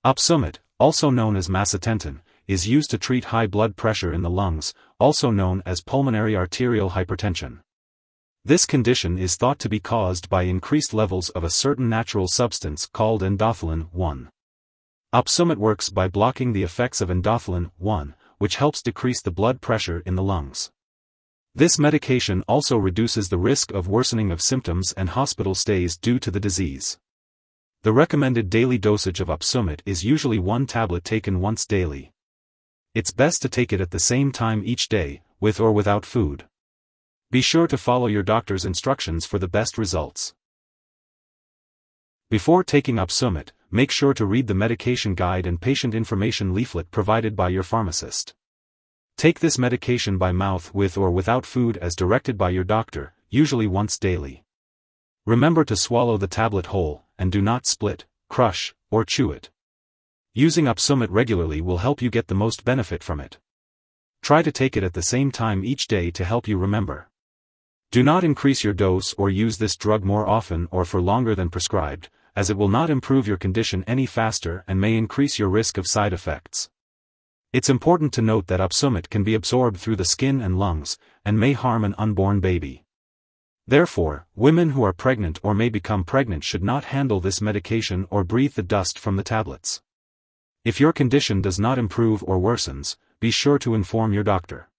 Opsumit, also known as Macitentan, is used to treat high blood pressure in the lungs, also known as pulmonary arterial hypertension. This condition is thought to be caused by increased levels of a certain natural substance called endothelin-1. Opsumit works by blocking the effects of endothelin-1, which helps decrease the blood pressure in the lungs. This medication also reduces the risk of worsening of symptoms and hospital stays due to the disease. The recommended daily dosage of Opsumit is usually 1 tablet taken once daily. It's best to take it at the same time each day, with or without food. Be sure to follow your doctor's instructions for the best results. Before taking Opsumit, make sure to read the medication guide and patient information leaflet provided by your pharmacist. Take this medication by mouth with or without food as directed by your doctor, usually once daily. Remember to swallow the tablet whole, and do not split, crush, or chew it. Using Opsumit regularly will help you get the most benefit from it. Try to take it at the same time each day to help you remember. Do not increase your dose or use this drug more often or for longer than prescribed, as it will not improve your condition any faster and may increase your risk of side effects. It's important to note that Opsumit can be absorbed through the skin and lungs, and may harm an unborn baby. Therefore, women who are pregnant or may become pregnant should not handle this medication or breathe the dust from the tablets. If your condition does not improve or worsens, be sure to inform your doctor.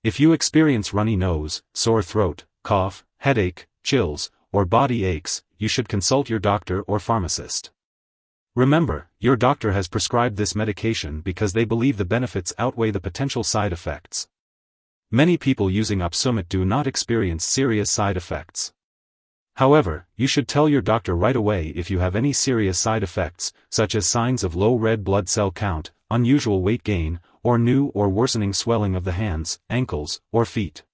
If you experience runny nose, sore throat, cough, headache, chills, or body aches, you should consult your doctor or pharmacist. Remember, your doctor has prescribed this medication because they believe the benefits outweigh the potential side effects. Many people using Opsumit do not experience serious side effects. However, you should tell your doctor right away if you have any serious side effects, such as signs of low red blood cell count, unusual weight gain, or new or worsening swelling of the hands, ankles, or feet.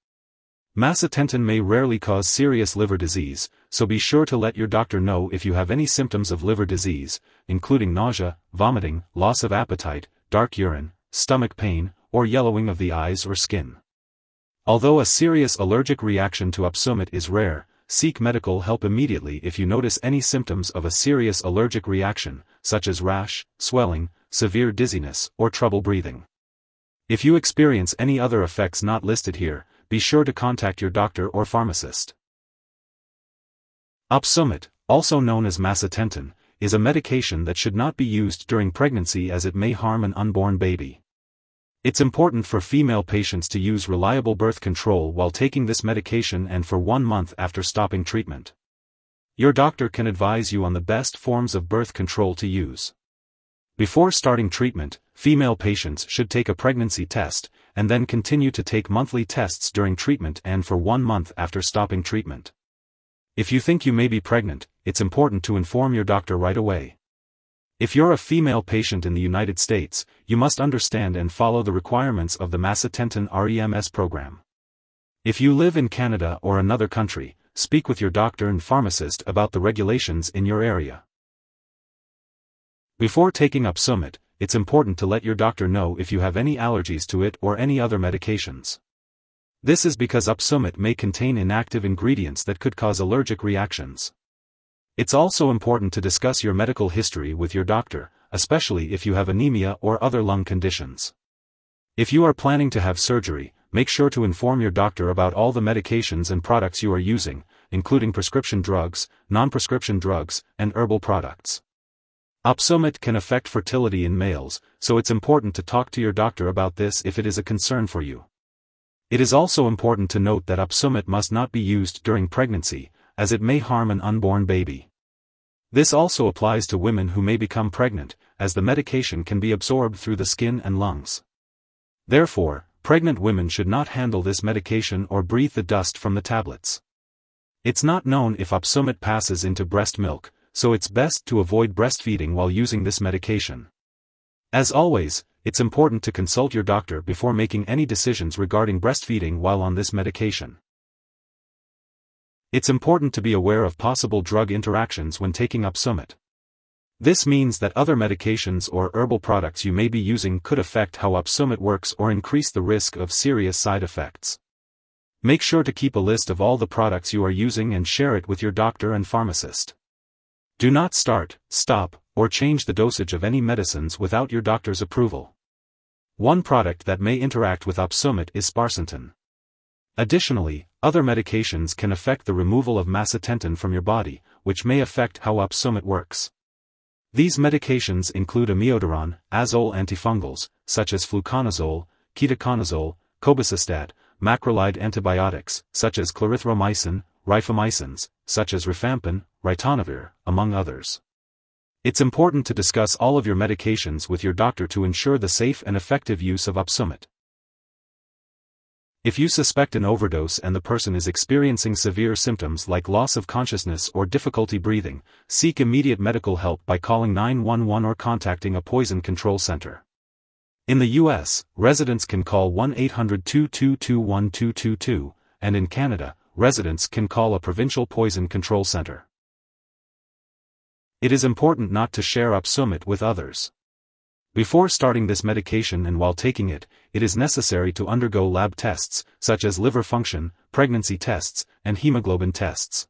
Macitentan may rarely cause serious liver disease, so be sure to let your doctor know if you have any symptoms of liver disease, including nausea, vomiting, loss of appetite, dark urine, stomach pain, or yellowing of the eyes or skin. Although a serious allergic reaction to Opsumit is rare, seek medical help immediately if you notice any symptoms of a serious allergic reaction, such as rash, swelling, severe dizziness, or trouble breathing. If you experience any other effects not listed here, be sure to contact your doctor or pharmacist. Opsumit, also known as Macitentan, is a medication that should not be used during pregnancy as it may harm an unborn baby. It's important for female patients to use reliable birth control while taking this medication and for 1 month after stopping treatment. Your doctor can advise you on the best forms of birth control to use. Before starting treatment, female patients should take a pregnancy test, and then continue to take monthly tests during treatment and for 1 month after stopping treatment. If you think you may be pregnant, it's important to inform your doctor right away. If you're a female patient in the United States, you must understand and follow the requirements of the Macitentan REMS program. If you live in Canada or another country, speak with your doctor and pharmacist about the regulations in your area. Before taking Opsumit, it's important to let your doctor know if you have any allergies to it or any other medications. This is because Opsumit may contain inactive ingredients that could cause allergic reactions. It's also important to discuss your medical history with your doctor, especially if you have anemia or other lung conditions. If you are planning to have surgery, make sure to inform your doctor about all the medications and products you are using, including prescription drugs, non-prescription drugs, and herbal products. Opsumit can affect fertility in males, so it's important to talk to your doctor about this if it is a concern for you. It is also important to note that Opsumit must not be used during pregnancy, as it may harm an unborn baby. This also applies to women who may become pregnant, as the medication can be absorbed through the skin and lungs. Therefore, pregnant women should not handle this medication or breathe the dust from the tablets. It's not known if Opsumit passes into breast milk, so it's best to avoid breastfeeding while using this medication. As always, it's important to consult your doctor before making any decisions regarding breastfeeding while on this medication. It's important to be aware of possible drug interactions when taking Opsumit. This means that other medications or herbal products you may be using could affect how Opsumit works or increase the risk of serious side effects. Make sure to keep a list of all the products you are using and share it with your doctor and pharmacist. Do not start, stop, or change the dosage of any medicines without your doctor's approval. One product that may interact with Opsumit is sparsentan. Additionally, other medications can affect the removal of macitentan from your body, which may affect how Opsumit works. These medications include amiodarone, azole antifungals, such as fluconazole, ketoconazole, cobicistat, macrolide antibiotics, such as clarithromycin, rifamycins, such as rifampin, ritonavir, among others. It's important to discuss all of your medications with your doctor to ensure the safe and effective use of Opsumit. If you suspect an overdose and the person is experiencing severe symptoms like loss of consciousness or difficulty breathing, seek immediate medical help by calling 911 or contacting a poison control center. In the US, residents can call 1-800-222-1222, and in Canada, residents can call a provincial poison control center. It is important not to share Opsumit with others. Before starting this medication and while taking it, it is necessary to undergo lab tests, such as liver function, pregnancy tests, and hemoglobin tests.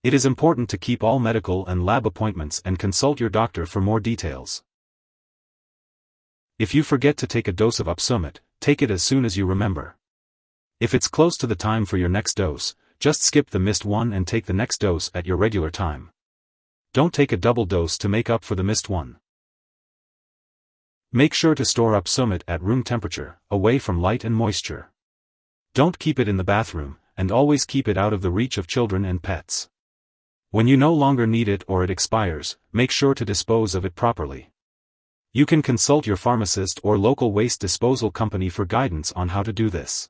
It is important to keep all medical and lab appointments and consult your doctor for more details. If you forget to take a dose of Opsumit, take it as soon as you remember. If it's close to the time for your next dose, just skip the missed one and take the next dose at your regular time. Don't take a double dose to make up for the missed one. Make sure to store Opsumit at room temperature, away from light and moisture. Don't keep it in the bathroom, and always keep it out of the reach of children and pets. When you no longer need it or it expires, make sure to dispose of it properly. You can consult your pharmacist or local waste disposal company for guidance on how to do this.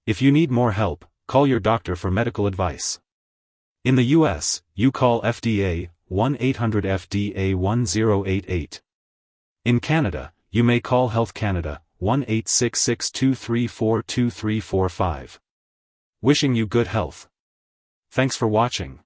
If you need more help, call your doctor for medical advice. In the US, you call FDA, 1-800-FDA-1088. In Canada, you may call Health Canada, 1-866-234-2345. Wishing you good health. Thanks for watching.